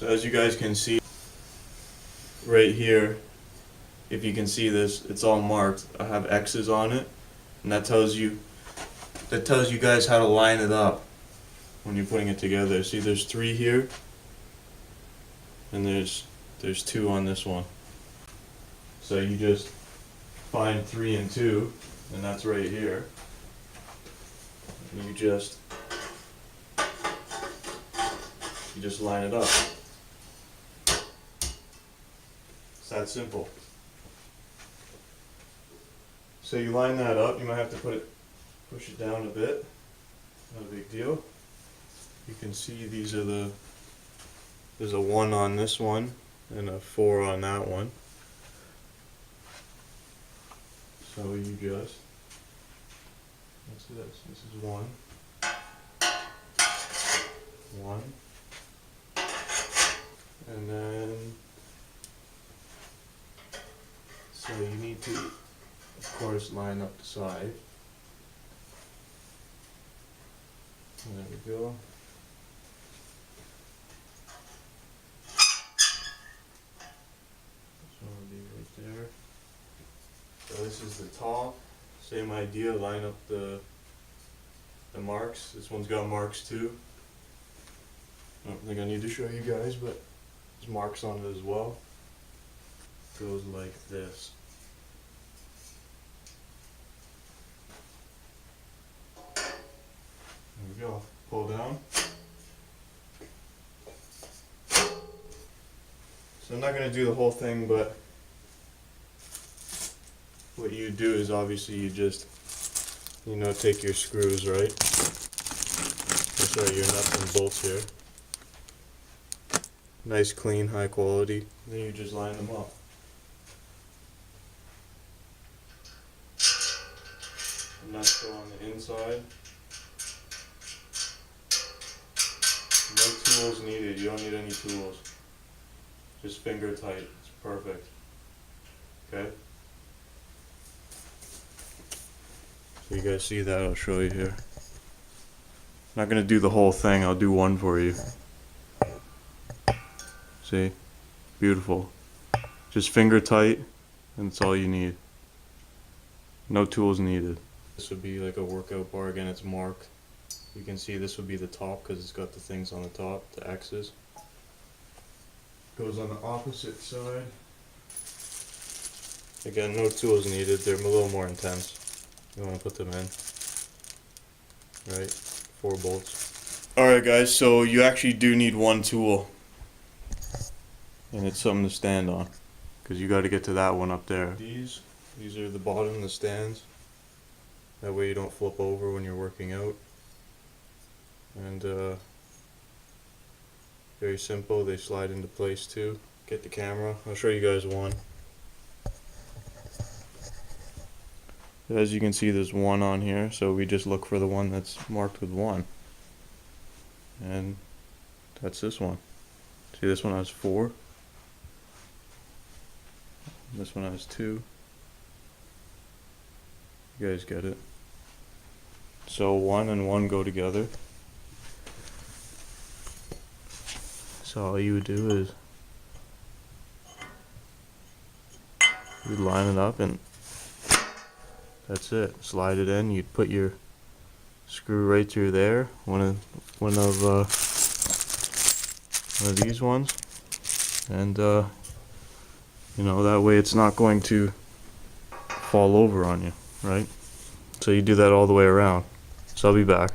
So as you guys can see right here, if you can see this, it's all marked. I have X's on it, and that tells you guys how to line it up when you're putting it together. See, there's 3 here, and there's 2 on this one. So you just find 3 and 2, and that's right here. And you just line it up. It's that simple. So you line that up. You might have to push it down a bit. Not a big deal. You can see there's a 1 on this one and a 4 on that one. So you just, what's this? This is 1, 1, and then, so you need to, of course, line up the side. There we go. So it'll be right there. So this is the top. Same idea, line up the marks. This one's got marks too. I don't think I need to show you guys, but there's marks on it as well. It goes like this. There we go. Pull down. So I'm not going to do the whole thing, but what you do is obviously you just, take your screws, right? Sorry, your nuts and bolts here. Nice, clean, high quality. Then you just line them up. The nuts go on the inside. No tools needed. You don't need any tools. Just finger tight. It's perfect. Okay? So you guys see that? I'll show you here. I'm not going to do the whole thing. I'll do one for you. See? Beautiful. Just finger tight, and that's all you need. No tools needed. This would be like a workout bar. Again, it's marked. You can see this would be the top because it's got the things on the top, the X's. Goes on the opposite side. Again, no tools needed. They're a little more intense. You want to put them in. Right? 4 bolts. Alright guys, so you actually do need one tool. And it's something to stand on. Because you got to get to that one up there. These are the bottom, the stands. That way you don't flip over when you're working out. And very simple, they slide into place too. Get the camera, I'll show you guys one. As you can see, there's 1 on here, so we just look for the one that's marked with 1. And that's this one. See, this one has 4. This one has 2. You guys get it. So 1 and 1 go together. So all you would do is you line it up and that's it. Slide it in. You'd put your screw right through there. One of these ones, and that way it's not going to fall over on you, right? So you do that all the way around. So I'll be back.